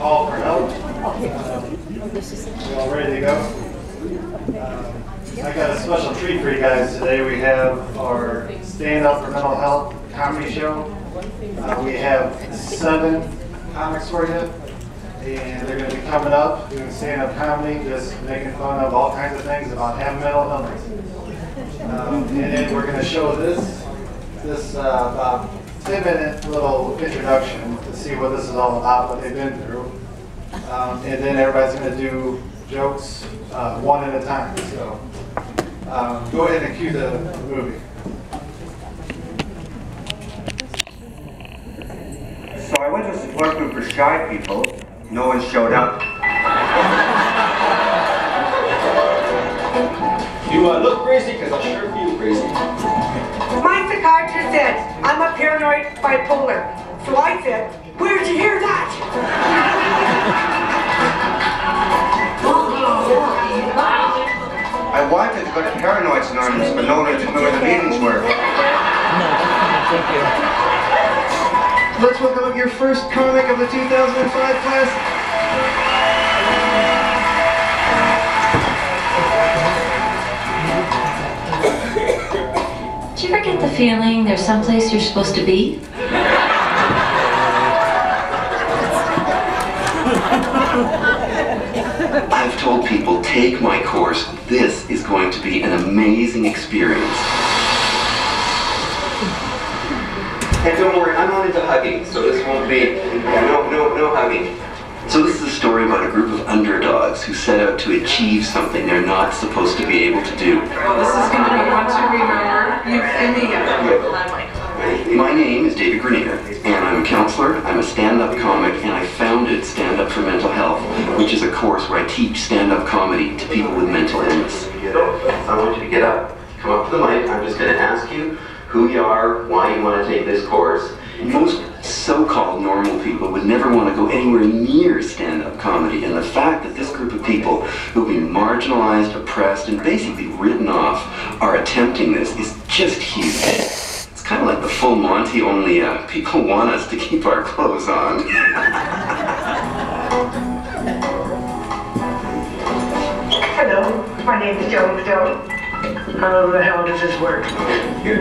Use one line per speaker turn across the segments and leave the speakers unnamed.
call for help. You all ready to go? I got a special treat for you guys today. We have our Stand Up for Mental Health comedy show. We have 7 comics for you, and they're going to be coming up doing stand-up comedy, just making fun of all kinds of things about having mental illness. And then we're going to show this about 10-minute little introduction to see what this is all about, what they've been through. And then everybody's going to do jokes one at a time. So go ahead and cue the movie.
So I went to a support group for shy people. No one showed up.
You look crazy because I sure feel crazy.
My psychiatrist said I'm a paranoid bipolar. So I said, where'd you hear that?
I wanted to go to Paranoids Anonymous, but no one would tell me where the meetings were.
Let's welcome your first comic of the 2005 class.
Do you ever get the feeling there's someplace you're supposed to be?
I've told people, take my course. This is going to be an amazing experience.
And don't worry, I'm not into hugging, so this won't be, no hugging.
So this is a story about a group of underdogs who set out to achieve something they're not supposed to be able to do.
Well, this is going to be one to remember.
My name is David Grenier, and I'm a counselor, I'm a stand-up comic, and I founded Stand Up for Mental Health, which is a course where I teach stand-up comedy to people with mental illness. I want you to get up, come up to the mic. I'm just going to ask you who you are, why you want to take this course. Most so-called normal people would never want to go anywhere near stand-up comedy, and the fact that this group of people who've been marginalized, oppressed, and basically written off are attempting this is just huge. It's kind of like the full Monty, only people want us to keep our clothes on.
Hello, my name is Joan Stone. How the hell does this work?
You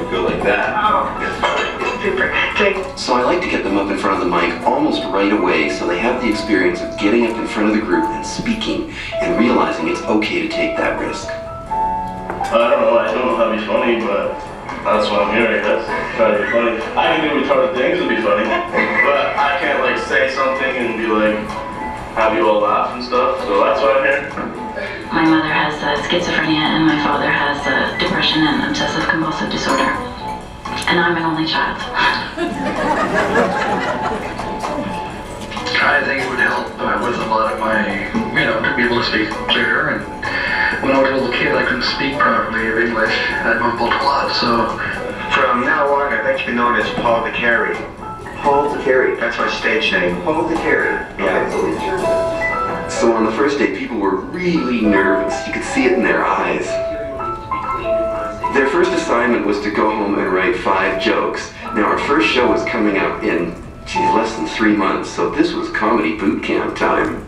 go like that.
Oh, super.
So I like to get them up in front of the mic almost right away so they have the experience of getting up in front of the group and speaking and realizing it's okay to take that risk.
I don't know how to be funny, but that's why I'm here, I guess. Try to be funny. I can do retarded things to be funny, but I can't like say something and be like, have you all laugh and stuff, so that's why I'm here.
My mother has schizophrenia and my father has depression and obsessive compulsive disorder. And I'm an only child.
I think it would help with a lot of my, to be able to speak clearer. And when I was a little kid, I couldn't speak properly of English. I mumbled a lot, so.
From now on, I'd like to be known as Paul the Carry.
Paul the Carry.
That's my stage name.
Paul the Carry.
Yeah.
So on the first day, people were really nervous. You could see it in their eyes. Their first assignment was to go home and write 5 jokes. Now our first show was coming up in, less than 3 months, so this was comedy boot camp time.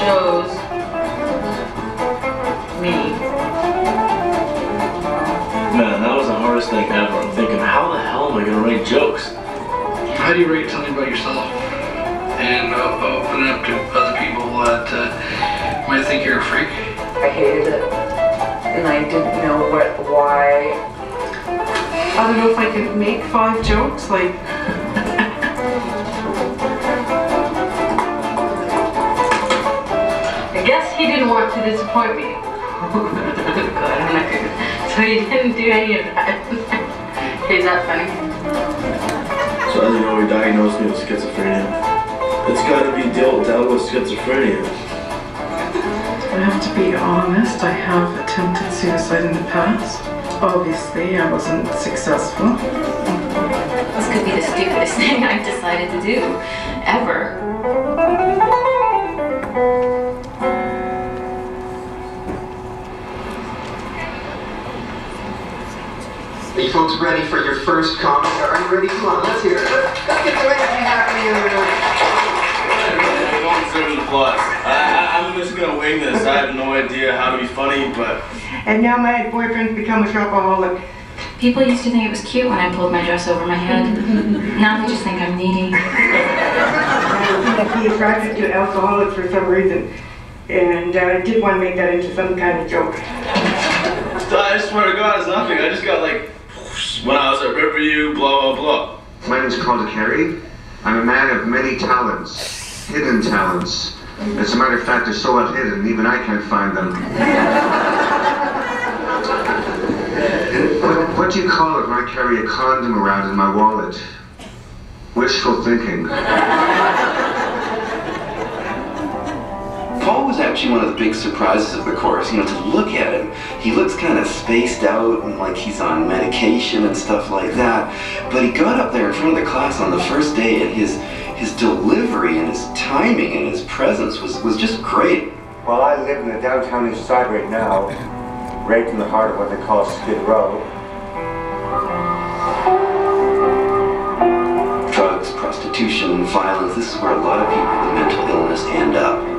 Shows me.
Man, that was the hardest thing ever. I'm thinking, how the hell am I going to write jokes?
How do you rate something about yourself and open it up to other people that might think you're a freak?
I hated it. And I didn't know why.
I don't know if I could make 5 jokes, like.
I guess he didn't want to disappoint me. God, I'm not good. So he didn't do any of that. Is that funny?
So as you know, he diagnosed me with schizophrenia. It's got to be dealt with schizophrenia.
I have to be honest, I have attempted suicide in the past. Obviously, I wasn't successful.
This could be the stupidest thing I've decided to do, ever.
Are you folks ready for your first comic? Are you ready? Come on, let's hear it. Let's get some energy happening in there.
I'm just gonna wing this. I have no idea how to be funny, but...
And now my boyfriend's become a shopaholic.
People used to think it was cute when I pulled my dress over my head. Now they just think I'm needy.
He attracted to alcoholics for some reason. And I did want to make that into some kind of joke.
I swear to God, it's nothing. I just got like, when I was at Riverview, blah, blah, blah.
My name is Paul DeCarey. I'm a man of many talents, hidden talents. As a matter of fact, they're so well hidden, even I can't find them. What do you call it when I carry a condom around in my wallet? Wishful thinking.
Paul was actually one of the big surprises of the course. You know, to look at him, he looks kind of spaced out and like he's on medication and stuff like that. But he got up there in front of the class on the first day, and his delivery and his timing and his presence was just great.
Well, I live in the downtown east side right now, right in the heart of what they call Skid Row.
Drugs, prostitution, violence, this is where a lot of people with mental illness end up.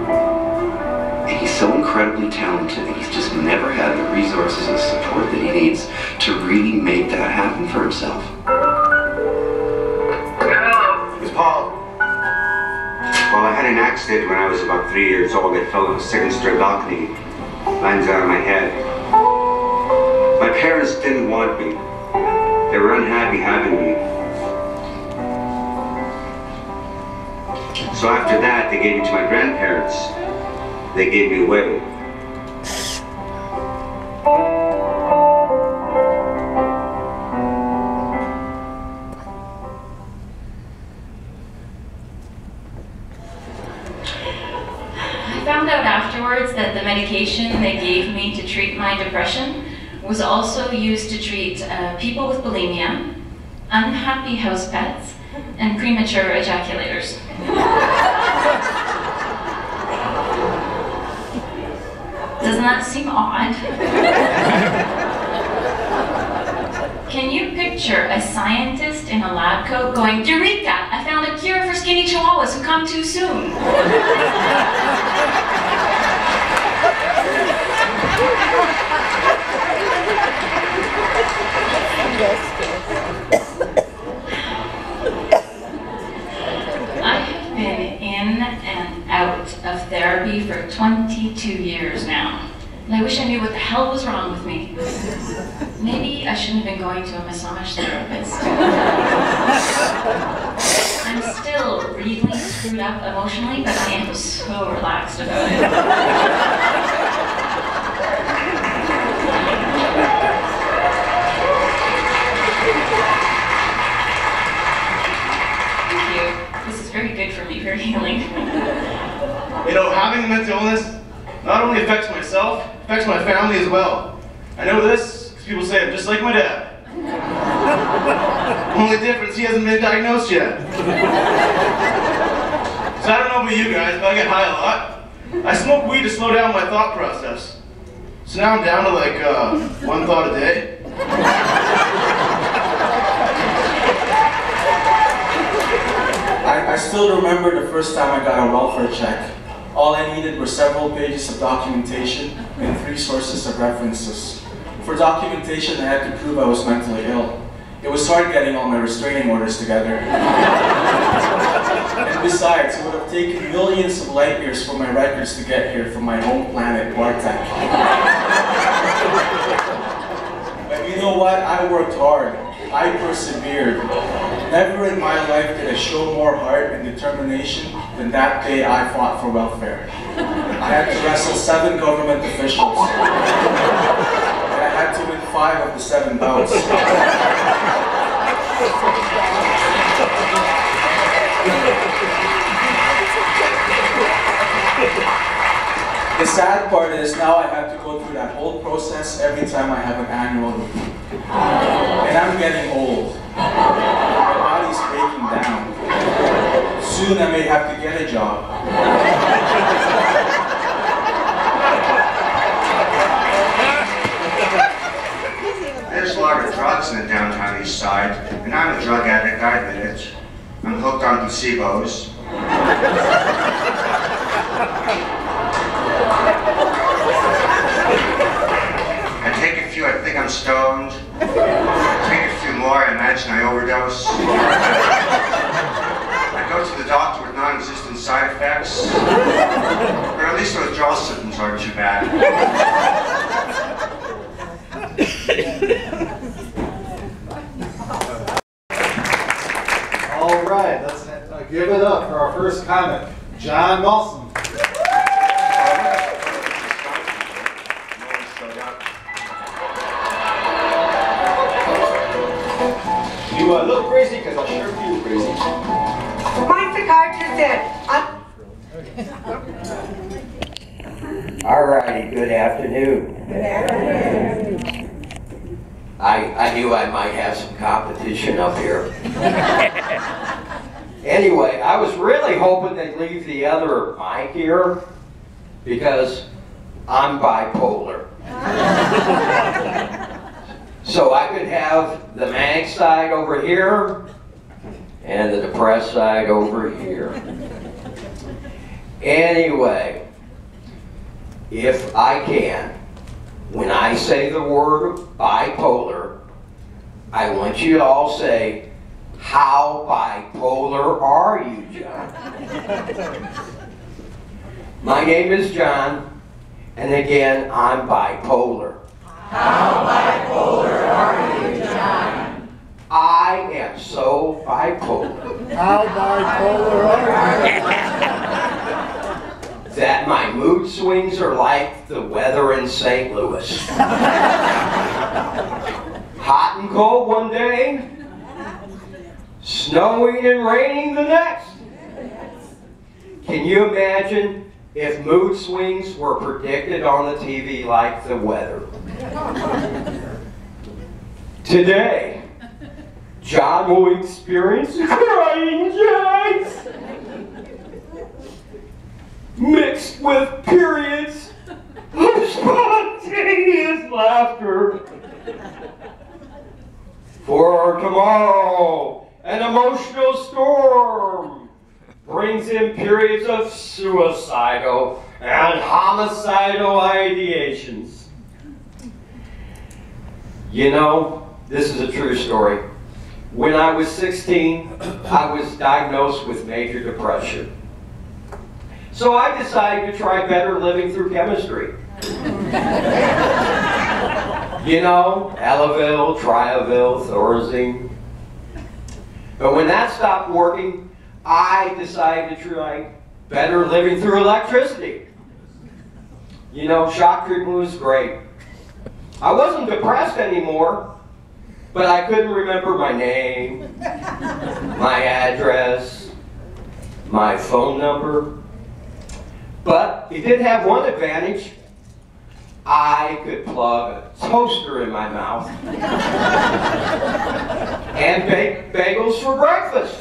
And he's so incredibly talented, and he's just never had the resources and support that he needs to really make that happen for himself.
It's Paul. Well, I had an accident when I was about 3 years old. I fell on a second-story balcony, landed on my head. My parents didn't want me. They were unhappy having me. So after that, they gave me to my grandparents. They gave me away.
I found out afterwards that the medication they gave me to treat my depression was also used to treat people with bulimia, unhappy house pets, and premature ejaculators. Doesn't that seem odd? Can you picture a scientist in a lab coat going, "Eureka! I found a cure for skinny chihuahuas who come too soon"? I have been in and out of therapy for 22 years now. And I wish I knew what the hell was wrong with me. Maybe I shouldn't have been going to a massage therapist. I'm still really screwed up emotionally, but I am so relaxed about it. Thank you. This is very good for me, very healing.
You know, having a mental illness not only affects myself, affects my family as well. I know this because people say I'm just like my dad. Only difference, he hasn't been diagnosed yet. So I don't know about you guys, but I get high a lot. I smoke weed to slow down my thought process. So now I'm down to like one thought a day.
I still remember the first time I got a welfare check. All I needed were several pages of documentation and 3 sources of references. For documentation, I had to prove I was mentally ill. It was hard getting all my restraining orders together. And besides, it would have taken millions of light years for my records to get here from my home planet, Bartek. But you know what? I worked hard. I persevered. Never in my life did I show more heart and determination than that day I fought for welfare. I had to wrestle 7 government officials. And I had to win 5 of the 7 bouts. The sad part is now I have to go through that whole process every time I have an annual review. And I'm getting old. My body's breaking down. Soon I may have to get a job.
There's a lot of drugs in the downtown East Side, and I'm a drug addict, I admit it. I'm hooked on placebos. I take a few, I think I'm stoned. Take a few more, I imagine I overdose. I go to the doctor with non-existent side effects. Or at least the withdrawal symptoms aren't too bad.
All right, let's give it up for our first comic, John Molson.
You look crazy because I sure feel crazy.
My psychiatrist said,
Alrighty, good afternoon. I knew I might have some competition up here. Anyway, I was really hoping they'd leave the other mic here because I'm bipolar. So I could have the manic side over here and the depressed side over here. Anyway, if I can, when I say the word bipolar, I want you to all say, how bipolar are you, John? My name is John, and again, I'm bipolar. How bipolar are you, John? I am so bipolar.
How bipolar are you?
That my mood swings are like the weather in St. Louis. Hot and cold one day, snowing and raining the next. Can you imagine if mood swings were predicted on the TV like the weather? Today, John will experience crying jacks mixed with periods of spontaneous laughter. For tomorrow, an emotional storm brings in periods of suicidal and homicidal ideations. You know, this is a true story. When I was 16, I was diagnosed with major depression. So I decided to try better living through chemistry. You know, Elavil, Triavil, Thorazine. But when that stopped working, I decided to try better living through electricity. You know, shock treatment was great. I wasn't depressed anymore, but I couldn't remember my name, my address, my phone number. But it did have one advantage. I could plug a toaster in my mouth and bake bagels for breakfast.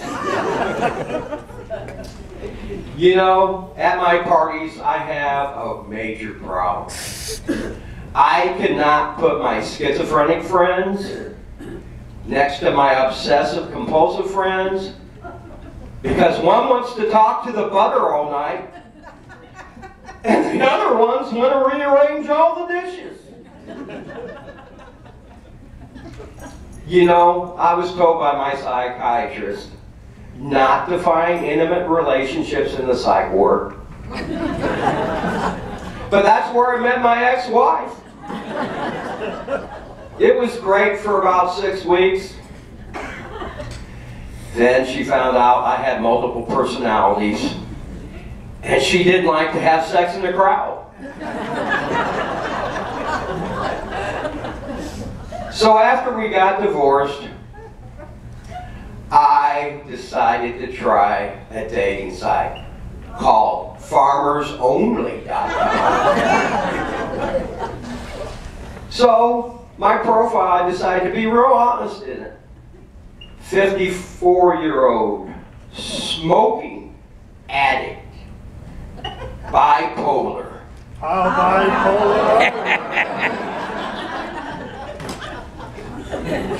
You know, at my parties, I have a major problem. I cannot put my schizophrenic friends next to my obsessive compulsive friends because one wants to talk to the butter all night and the other ones want to rearrange all the dishes. You know, I was told by my psychiatrist not to find intimate relationships in the psych ward. But that's where I met my ex-wife. It was great for about 6 weeks. Then she found out I had multiple personalities. And she didn't like to have sex in the crowd. So after we got divorced, I decided to try a dating site called FarmersOnly.com. So my profile, I decided to be real honest in it. 54-year-old, smoking addict. Bipolar.
How bipolar?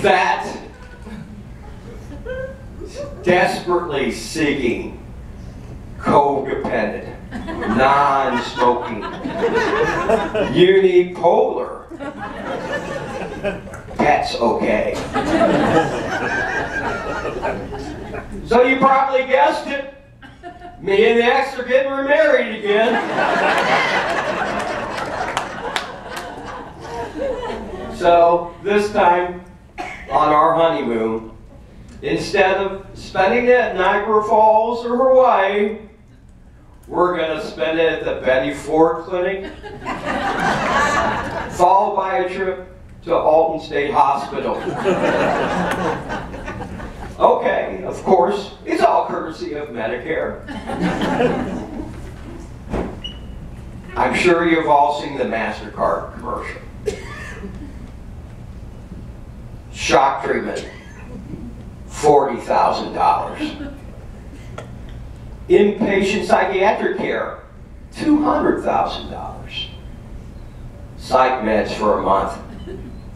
That desperately seeking codependent, non-smoking, unipolar, pets okay. So you probably guessed it. Me and the ex are getting remarried again. So this time on our honeymoon, instead of spending it at Niagara Falls or Hawaii, we're going to spend it at the Betty Ford Clinic, followed by a trip to Alton State Hospital. Okay, of course, it's all courtesy of Medicare. I'm sure you've all seen the MasterCard commercial. Shock treatment, $40,000. Inpatient psychiatric care, $200,000. Psych meds for a month,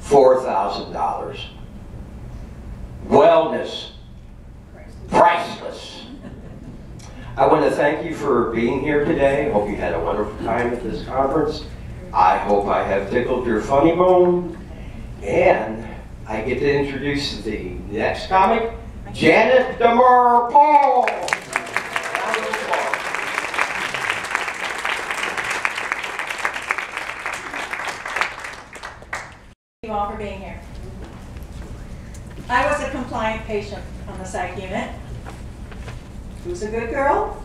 $4,000. Wellness, priceless. I want to thank you for being here today. I hope you had a wonderful time at this conference. I hope I have tickled your funny bone. And I get to introduce the next comic, Janet DeMar Paul.
Thank you all for being here. I was a compliant patient on the psych unit. Who's a good girl?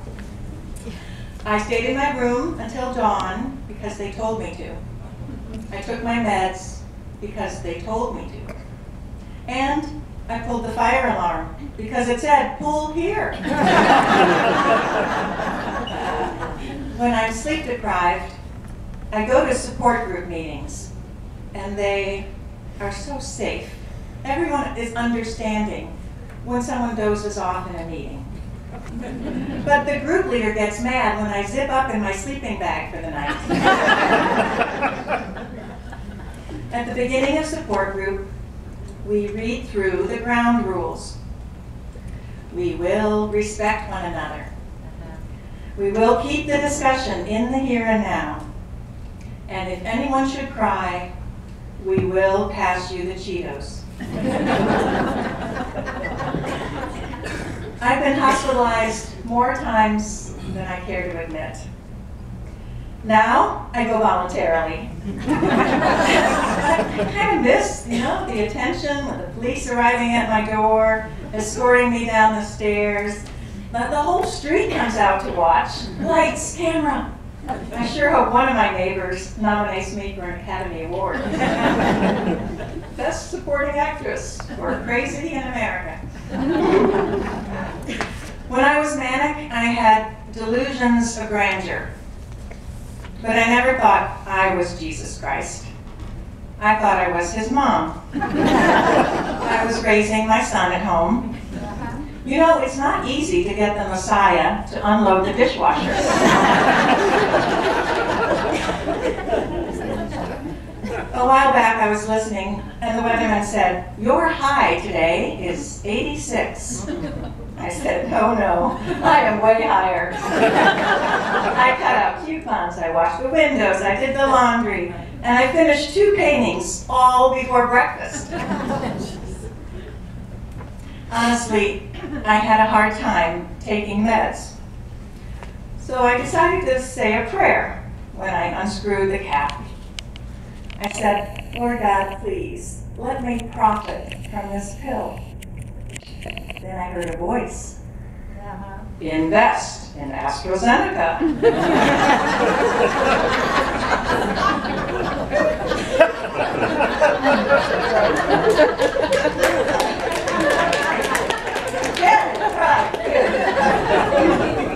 I stayed in my room until dawn because they told me to. I took my meds because they told me to. And I pulled the fire alarm because it said, pull here. When I'm sleep deprived, I go to support group meetings, and they are so safe. Everyone is understanding when someone dozes off in a meeting. But the group leader gets mad when I zip up in my sleeping bag for the night. At the beginning of support group, we read through the ground rules. We will respect one another. We will keep the discussion in the here and now. And if anyone should cry, we will pass you the Cheetos. I've been hospitalized more times than I care to admit. Now, I go voluntarily. I kind of miss, the attention with the police arriving at my door, escorting me down the stairs. The whole street comes out to watch. Lights, camera. I sure hope one of my neighbors nominates me for an Academy Award. Best Supporting Actress for Crazy in America. When I was manic, I had delusions of grandeur. But I never thought I was Jesus Christ. I thought I was his mom. I was raising my son at home. It's not easy to get the Messiah to unload the dishwasher. A while back I was listening, and the weatherman said, "Your high today is 86. I said, no, I am way higher. I cut out coupons, I washed the windows, I did the laundry, and I finished 2 paintings all before breakfast. Honestly, I had a hard time taking meds. So I decided to say a prayer when I unscrewed the cap. I said, Lord God, please, let me profit from this pill. Then I heard a voice. Invest in AstraZeneca.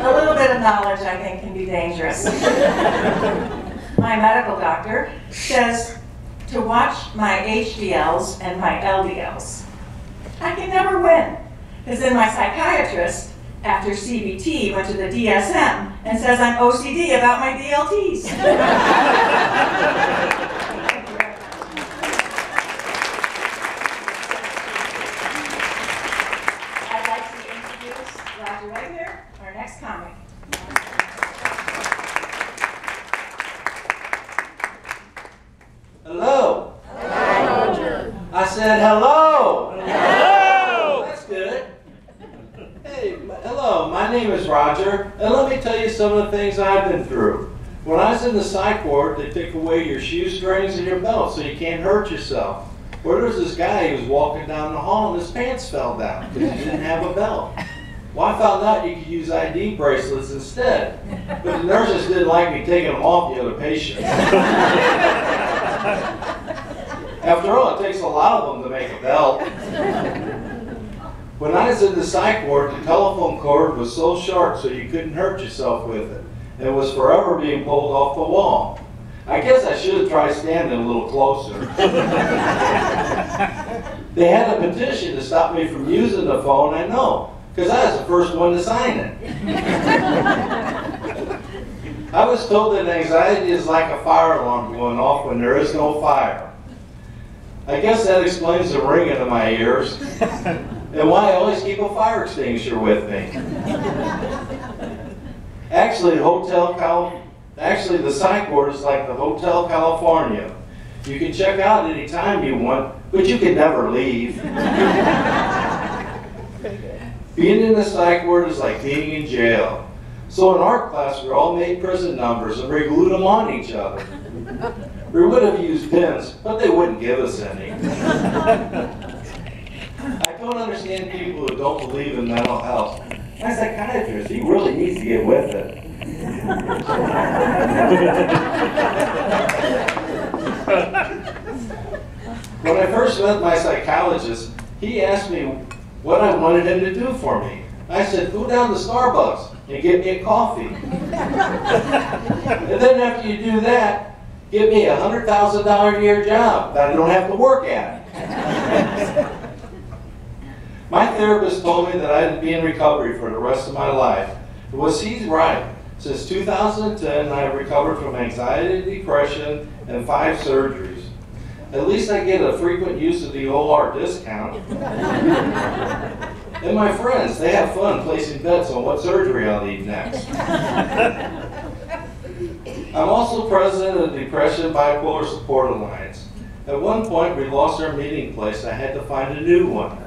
A little bit of knowledge, I think, can be dangerous. My medical doctor says to watch my HDLs and my LDLs. I can never win, because then my psychiatrist, after CBT, went to the DSM and says I'm OCD about my DLTs. I'd like to be right here, our next comic.
Hello. I said hello. Hello. That's good. Hey, hello. My name is Roger, and let me tell you some of the things I've been through. When I was in the psych ward, they took away your shoestrings and your belt so you can't hurt yourself. Well, there was this guy who was walking down the hall and his pants fell down because he didn't have a belt. Well, I found out you could use ID bracelets instead, but the nurses didn't like me taking them off the other patients. After all, it takes a lot of them to make a belt. When I was in the psych ward, the telephone cord was so sharp so you couldn't hurt yourself with it. It was forever being pulled off the wall. I guess I should have tried standing a little closer. They had a petition to stop me from using the phone, I know, because I was the first one to sign it. I was told that anxiety is like a fire alarm going off when there is no fire. I guess that explains the ringing in my ears and why I always keep a fire extinguisher with me. Actually, the psych ward is like the Hotel California. You can check out anytime you want, but you can never leave. Being in the psych ward is like being in jail. So in art class, we all made prison numbers and we glued them on each other. We would have used pins, but they wouldn't give us any. I don't understand people who don't believe in mental health. My psychiatrist, he really needs to get with it. When I first met my psychologist, he asked me what I wanted him to do for me. I said, go down to Starbucks and get me a coffee. And then after you do that, give me a $100,000 a year job that I don't have to work at. My therapist told me that I'd be in recovery for the rest of my life. Was he's right. Since 2010, I've recovered from anxiety, depression, and 5 surgeries. At least I get a frequent use of the OR discount. And my friends, they have fun placing bets on what surgery I'll need next. I'm also president of the Depression Bipolar Support Alliance. At one point, we lost our meeting place. I had to find a new one.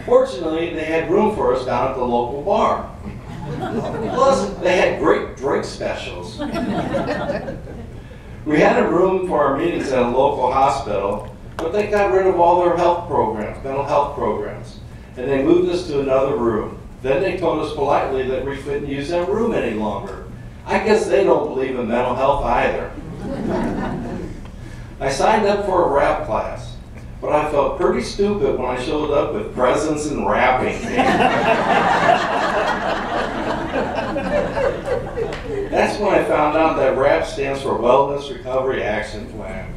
Fortunately, they had room for us down at the local bar. Plus, they had great drink specials. We had a room for our meetings at a local hospital, but they got rid of all their health programs, mental health programs, and they moved us to another room. Then they told us politely that we couldn't use that room any longer. I guess they don't believe in mental health either. I signed up for a rap class, but I felt pretty stupid when I showed up with presents and wrapping. That's when I found out that RAP stands for Wellness Recovery Action Plan.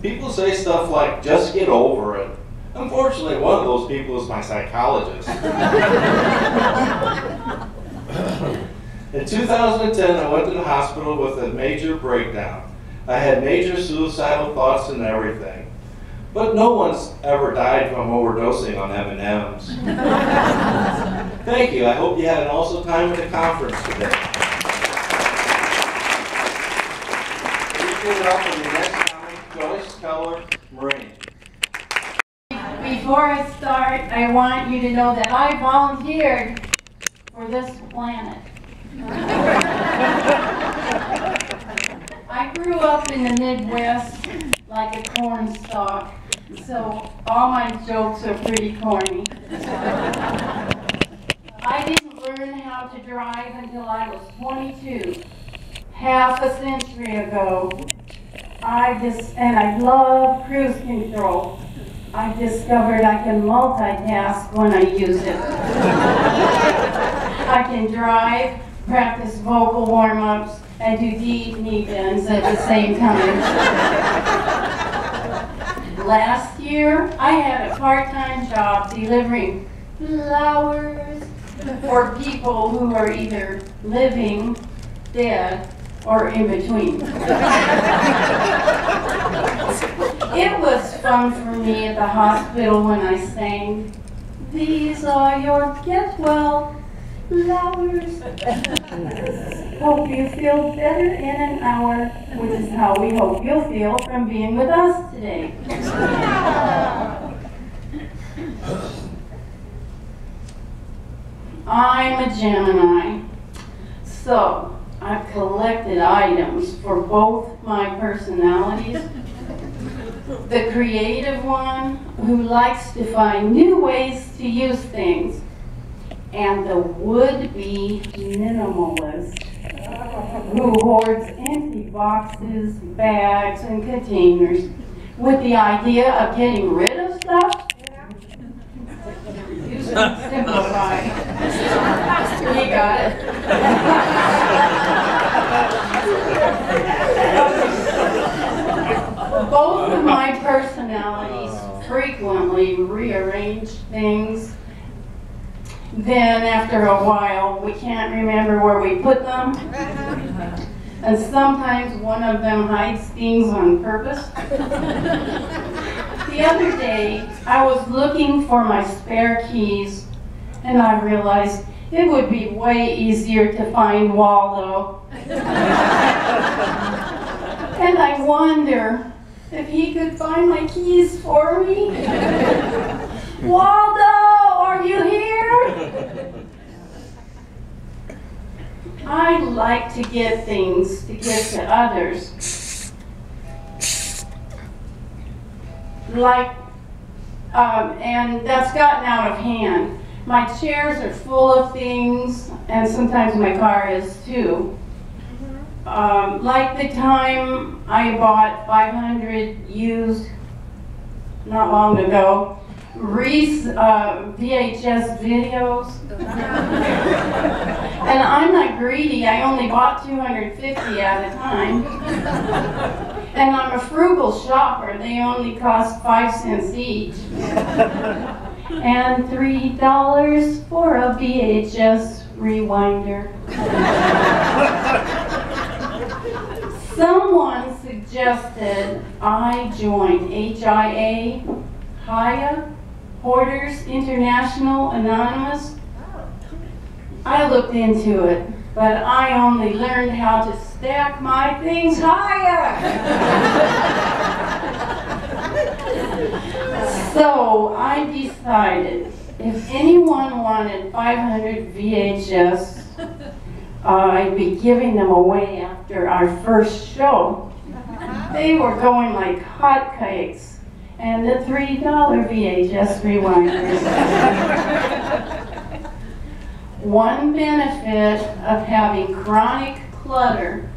People say stuff like, just get over it. Unfortunately, one of those people is my psychologist. In 2010, I went to the hospital with a major breakdown. I had major suicidal thoughts and everything. But no one's ever died from overdosing on M&Ms. Thank you. I hope you had an awesome time at the conference today. Please give it up for the next comic, Joyce Keller Marine.
Before I start, I want you to know that I volunteered for this planet. I grew up in the Midwest like a corn stalk, so all my jokes are pretty corny. I didn't learn how to drive until I was 22, half a century ago. And I love cruise control. I discovered I can multitask when I use it. I can drive, practice vocal warm-ups, and do deep knee bends at the same time. Last year, I had a part-time job delivering flowers for people who are either living, dead, or in between. It was fun for me at the hospital when I sang, These are your get well flowers. Hope you feel better in an hour, which is how we hope you'll feel from being with us today. I'm a Gemini, so I've collected items for both my personalities. The creative one, who likes to find new ways to use things, and the would-be minimalist, who hoards empty boxes, bags, and containers with the idea of getting rid of stuff. You should simplify. You got it. Both of my personalities frequently rearrange things. Then after a while, we can't remember where we put them. And sometimes one of them hides things on purpose. The other day, I was looking for my spare keys, and I realized it would be way easier to find Waldo. And I wonder if he could find my keys for me. Waldo, are you here? I like to get things to give to others. And that's gotten out of hand. My chairs are full of things, and sometimes my car is too. Like the time I bought 500 used, not long ago, Reese VHS videos. And I'm not greedy, I only bought 250 at a time. And I'm a frugal shopper, they only cost 5 cents each. And $3 for a VHS rewinder. Someone suggested I join HIA, Hoarders International Anonymous. I looked into it, but I only learned how to stack my things higher. So I decided if anyone wanted 500 VHS, I'd be giving them away after our first show. They were going like hotcakes, and the $3 VHS rewinders. One benefit of having chronic clutter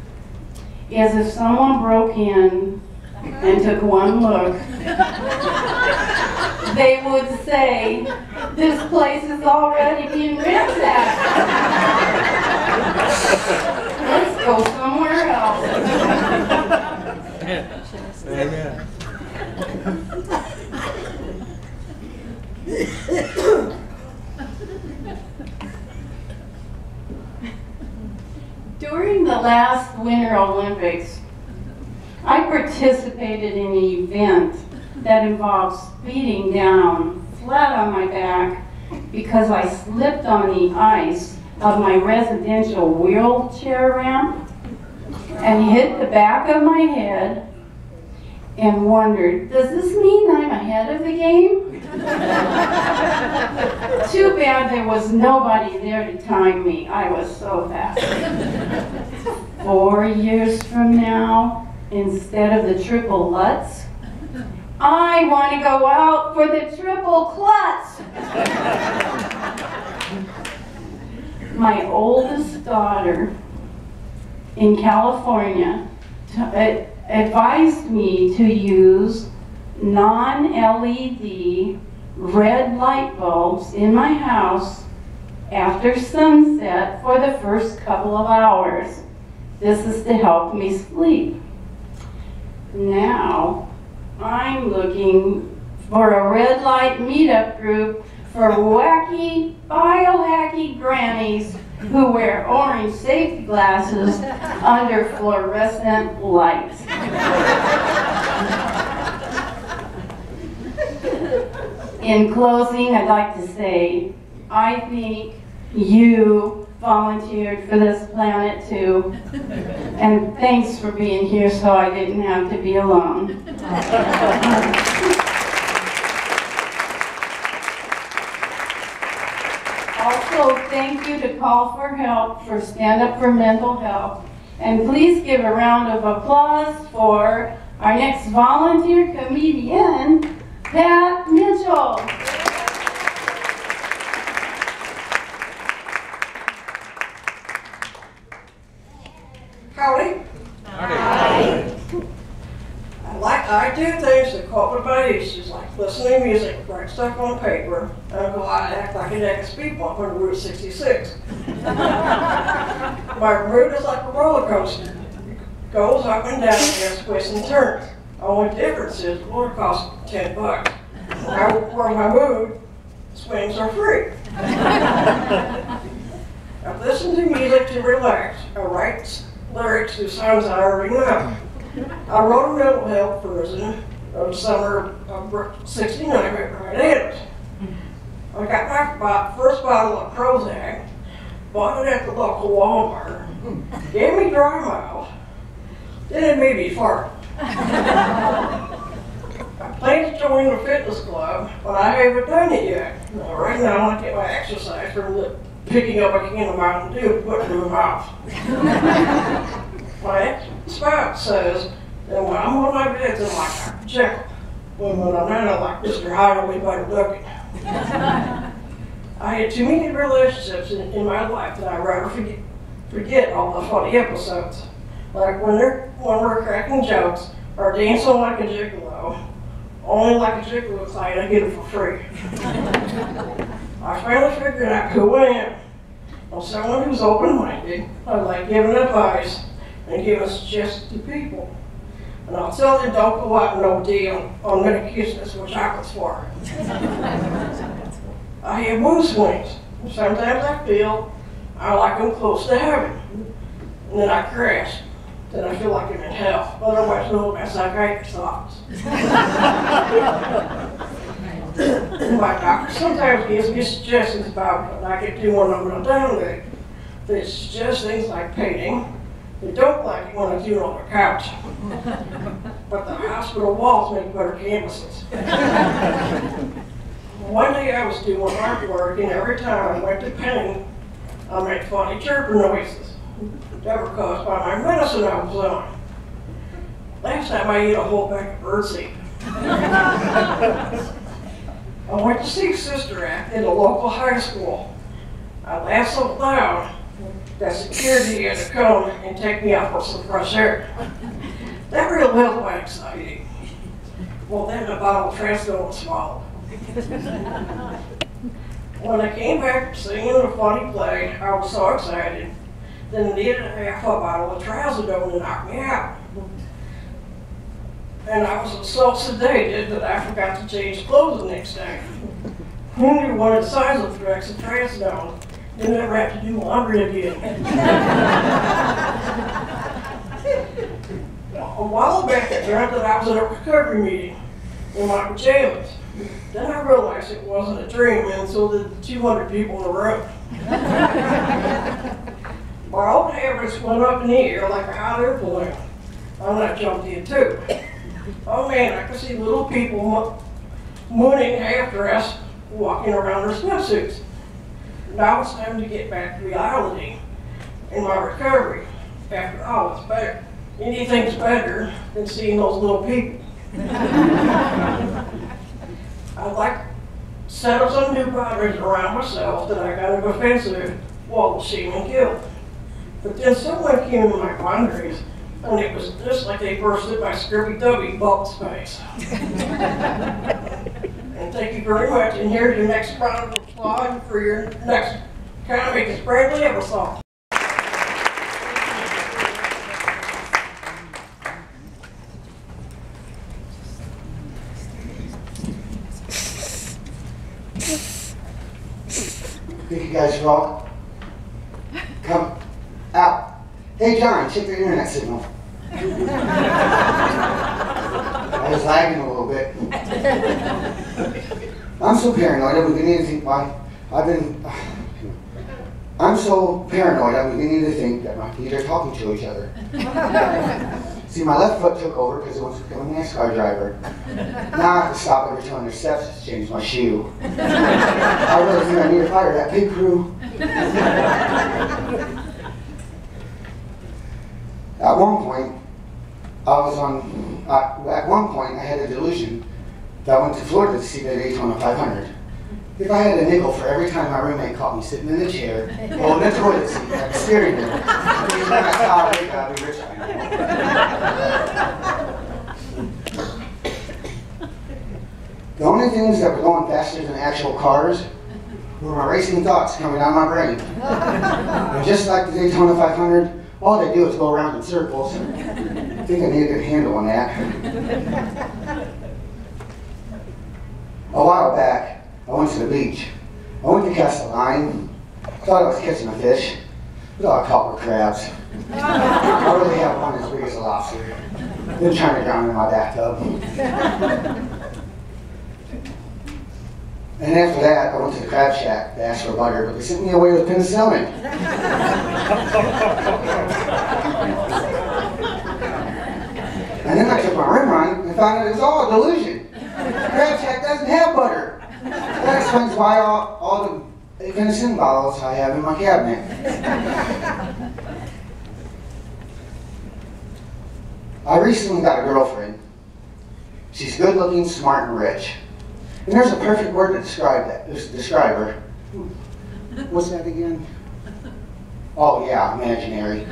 is if someone broke in and took one look, they would say, "This place is already being ransacked. Let's go somewhere else."
Amen.
During the last Winter Olympics, I participated in an event that involved speeding down flat on my back because I slipped on the ice of my residential wheelchair ramp and hit the back of my head and wondered, does this mean I'm ahead of the game? Too bad there was nobody there to time me. I was so fast. 4 years from now, instead of the triple Lutz, I want to go out for the triple klutz. My oldest daughter in California advised me to use non-LED red light bulbs in my house after sunset for the first couple of hours. This is to help me sleep. Now, I'm looking for a red light meetup group for wacky, biohacky grannies who wear orange safety glasses under fluorescent lights. In closing, I'd like to say, I think you volunteered for this planet too. And thanks for being here so I didn't have to be alone. Also, thank you to Call for Help for Stand Up for Mental Health. And please give a round of applause for our next volunteer comedian, Pat Mitchell.
Howdy. Hi. I do things that cope with my issues, like listening to music, write stuff on paper, and go out and act like an ex-speed bump on Route 66. My route is like a roller coaster. It goes up and down against twists and turns. The only difference is the roller costs $10. Where my mood swings are free. I listen to music to relax. I write lyrics to songs I already know. I wrote a mental health version of summer of '69 by Bryan Adams. I got my first bottle of Prozac, bought it at the local Walmart, gave me dry mouth, then it made me fart. I plan to join the fitness club, but I haven't done it yet. Right now I get my exercise from picking up a can of Mountain Dew and putting it in my mouth. My ex-spouse says that when I'm on my bed, I'm like Dr. Jekyll. When I'm not, I'm like Mr. Hyde, we better duck it. I had too many relationships in my life that I'd rather forget all the funny episodes. Like when we're cracking jokes or dancing like a gigolo. Only like a gigolo client, I get it for free. I finally figured out who I am. I'm someone who's open-minded. I like giving advice and giving suggestions to people. And I'll tell them don't go out and OD on medications with chocolates for. I have mood swings. Sometimes I feel I like them close to heaven. And then I crash. Then I feel like I'm in hell. Otherwise known as psychiatric thoughts. My doctor sometimes gives me suggestions about what I can do when I'm on a down day. They suggest things like painting. They don't like it when I do it on the couch. But the hospital walls make better canvases. One day I was doing artwork, and every time I went to paint, I made funny chirping noises that were caused by my medicine I was on. Last time I ate a whole bag of birdseed. I went to see Sister Act in a local high school. I laughed so loud that security had to come and take me out for some fresh air. That really was my anxiety. Well, then the bottle of Transco was swallowed. When I came back from singing a funny play, I was so excited that I needed half a bottle of Trazodone to knock me out. And I was so sedated that I forgot to change clothes the next day. Who knew one of the side effects of Trazodone? Then never have to do laundry again. A while back, I dreamt that I was at a recovery meeting in my pajamas. Then I realized it wasn't a dream until the 200 people in the room. My old habits went up in the air like a hot air balloon. I'm not jumped in too. Oh man, I could see little people mooning half-dressed, walking around their swimsuits. Now it's time to get back to reality in my recovery. After all, it's better. Anything's better than seeing those little people. I'd like to set up some new boundaries around myself that I got of offensive, wall of shame and guilt. But then someone came into my boundaries, and it was just like they bursted my Scrubby-Dubby bubble space. And thank you very much. And here's your next round of applause for your next comic is Bradley Eversole.
Thank you guys should all come out. Hey John, check the internet signal. I was lagging a little bit. I'm so paranoid I'm beginning to think I'm so paranoid I'm beginning to think that my feet are talking to each other. See, my left foot took over because it wants to become a NASCAR driver. Now I have to stop every 200 steps to change my shoe. I really think I need to fire that pig crew. At one point, I had a delusion that I went to Florida to see the Daytona 500. If I had a nickel for every time my roommate caught me sitting in the chair, or in the toilet seat, like a steering wheel, that's how I think I'd be rich by now. The only things that were going faster than actual cars were my racing thoughts coming out of my brain. And just like the Daytona 500, all they do is go around in circles. I think I need a good handle on that. A while back, I went to the beach. I went to cast a line. Thought I was catching a fish, but all I caught were crabs. I really have one as big as a lobster. Been trying to drown in my bathtub. And after that, I went to the crab shack to ask for butter, but they sent me away with penicillin. And then I took my rim run and found out it was all a delusion. Crab shack doesn't have butter. That explains why all the penicillin bottles I have in my cabinet. I recently got a girlfriend. She's good looking, smart, and rich. And there's a perfect word to describe her. What's that again? Oh yeah, imaginary.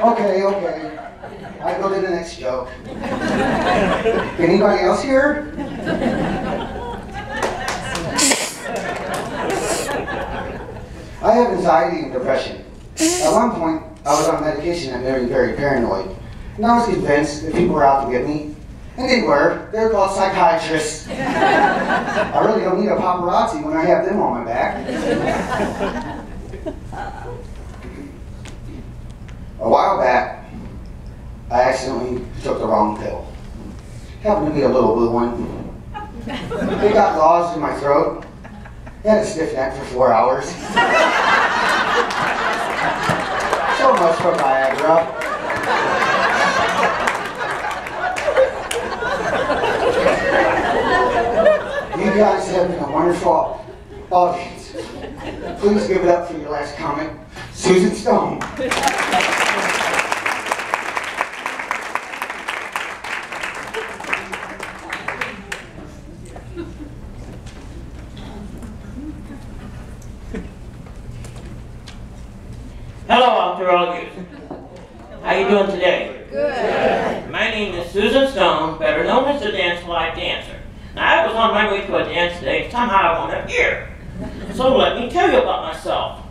Okay. I go to the next joke. Anybody else here? I have anxiety and depression. At one point, I was on medication that made me very paranoid. And I was convinced that people were out to get me. And they were. They're called psychiatrists. I really don't need a paparazzi when I have them on my back. A while back, I accidentally took the wrong pill. Happened to be a little blue one. It got lodged in my throat. I had a stiff neck for 4 hours. So much for Viagra. You guys have been a wonderful audience. Please give it up for your last comment, Susan Stone.
Hello out there, all of you. How you doing today? Good. My name is Susan Stone, better known as the Dance Live Dancer. Now, I was on my way to a dance today, somehow I wound up here. So let me tell you about myself.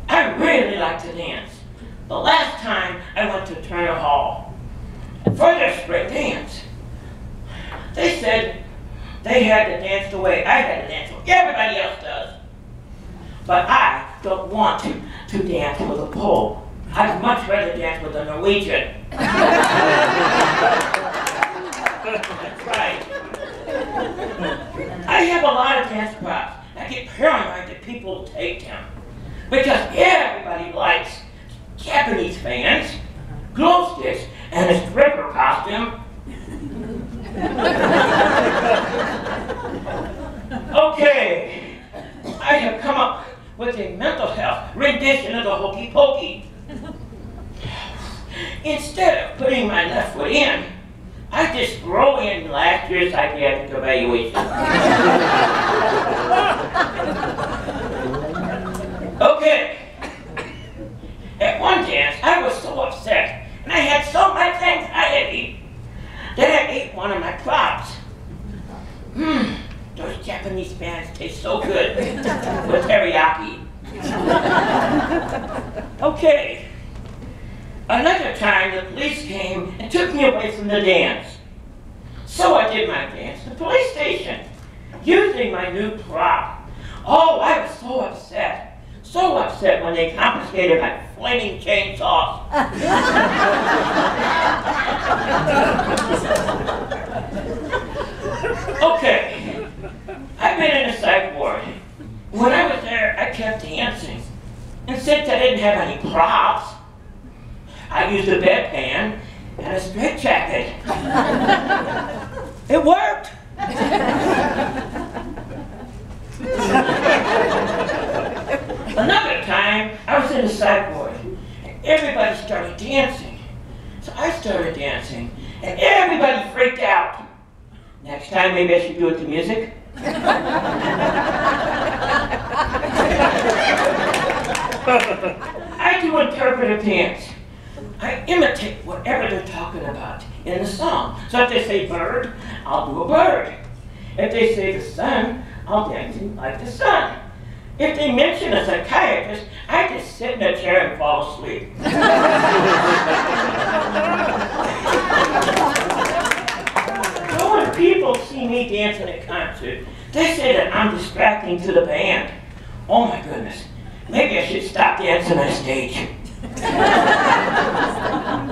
I really like to dance. The last time I went to Turner Hall for their spring dance, they said they had to dance the way I had to dance, the way everybody else does. But I don't want to dance with a pole. I'd much rather dance with a Norwegian. That's right. I have a lot of dance props. I get paranoid that people will take them. Because everybody likes Japanese fans, glow sticks, and a stripper costume. Okay, I have come up with a mental health rendition of the Hokey Pokey. Instead of putting my left foot in, I just throw in last year's psychiatric evaluation. Okay. At one dance, I was so upset, and I had so much anxiety that I ate one of my props. Those Japanese fans taste so good with teriyaki. Okay. Another time, the police came and took me away from the dance. So I did my dance at the police station, using my new prop. Oh, I was so upset. So upset when they confiscated my flaming chainsaw. Okay, I've been in a psych ward. When I was there, I kept dancing. And since I didn't have any props, I used a bedpan and a straitjacket. It worked. Another time, I was in a psych ward. And everybody started dancing. So I started dancing, and everybody freaked out. Next time, maybe I should do it to music. I do interpretive dance. I imitate whatever they're talking about in the song. So if they say bird, I'll do a bird. If they say the sun, I'll dance like the sun. If they mention a psychiatrist, I just sit in a chair and fall asleep. So when people see me dancing at a concert, they say that I'm distracting to the band. Oh my goodness, maybe I should stop dancing on stage.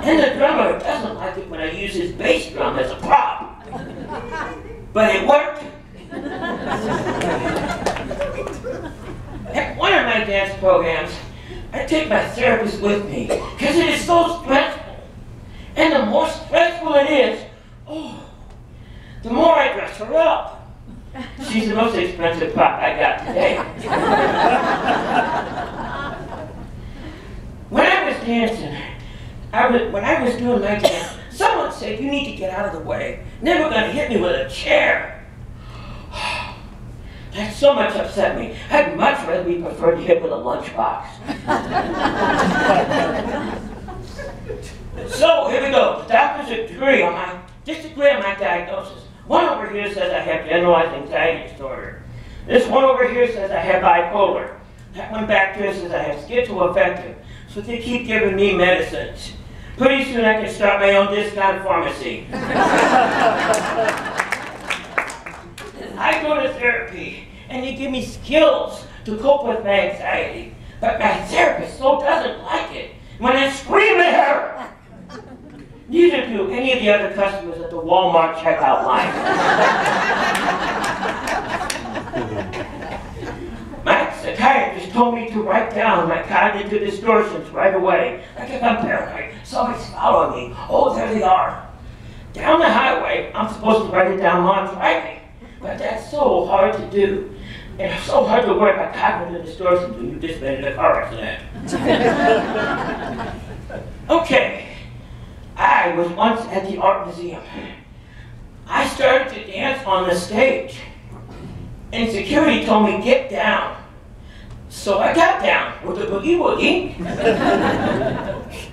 And the drummer doesn't like it when I use his bass drum as a prop. But it worked. At one of my dance programs, I take my therapist with me because it is so stressful. And the more stressful it is, the more I dress her up. She's the most expensive prop I got today. When I was dancing, when I was doing my dance, someone said, "You need to get out of the way. Never gonna hit me with a chair." That so much upset me. I'd much rather be preferred to hit with a lunchbox. So here we go. The doctors disagree on my diagnosis. One over here says I have generalized anxiety disorder. This one over here says I have bipolar. That one back there says I have schizoaffective. So they keep giving me medicines. Pretty soon I can start my own discount pharmacy. I go to therapy, and they give me skills to cope with my anxiety. But my therapist so doesn't like it when I scream at her. Neither do any of the other customers at the Walmart checkout line. My psychiatrist told me to write down my cognitive distortions right away. Like if I'm paranoid, somebody's following me. Oh, there they are. Down the highway, I'm supposed to write it down while I'm driving. But that's so hard to do. And it's so hard to work on cognitive distortions when you've just been in a car accident. Okay, I was once at the art museum. I started to dance on the stage. And security told me, "Get down." So I got down with the boogie woogie,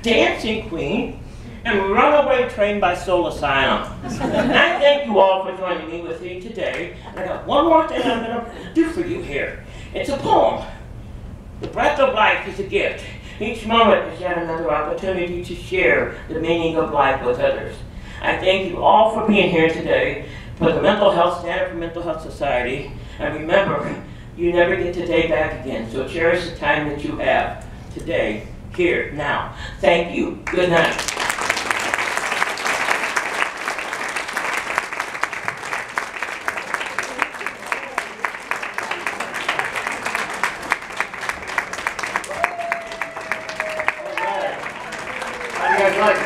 Dancing Queen, and Runaway Train by Soul Asylum. And I thank you all for joining me with me today. I got one more thing I'm going to do for you here. It's a poem. The breath of life is a gift. Each moment is yet another opportunity to share the meaning of life with others. I thank you all for being here today for the Mental Health Stand Up for Mental Health Society. And remember, you never get today back again, so cherish the time that you have today, here, now. Thank you. Good night.
How do you guys like it?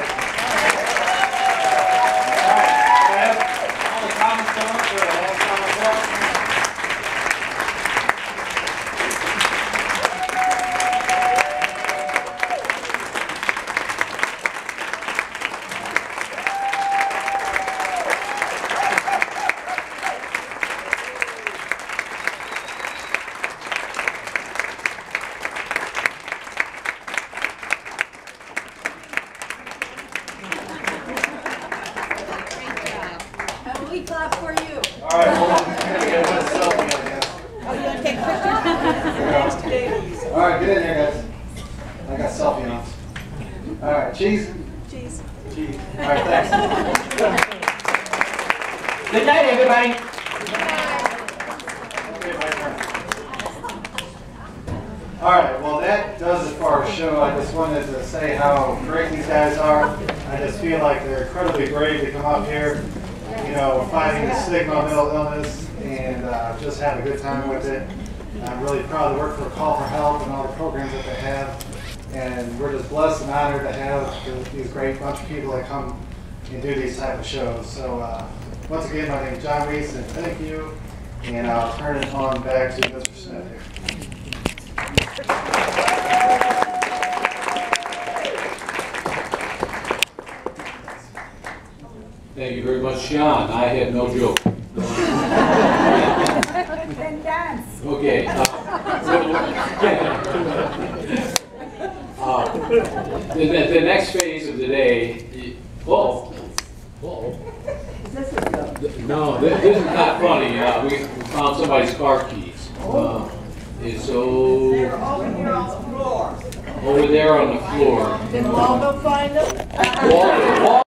We clap for you.
All right, hold on. I'm gonna get a selfie, I guess.
Oh, you want to take pictures? Thanks to Davies.
All right, get in here, guys. I got selfie on. All right, cheese?
Cheese.
Cheese. All right, thanks.
Good night, everybody.
All right, well, that does it for our show. I just wanted to say how great these guys are. I just feel like they're incredibly brave to come up here fighting the stigma of mental illness and just have a good time with it. I'm really proud to work for Call for Help and all the programs that they have. And we're just blessed and honored to have these great bunch of people that come and do these type of shows. So once again, my name is John Weiss, and thank you. And I'll turn it on back to Mr. Smith here.
Thank you very much, Sean. I had no joke.
Then dance.
Okay. The next phase of the day. Whoa. No, this is not funny. We found somebody's car keys. And so
They're over here on the floor.
over there on the floor.
Did Waldo find them?
Waldo.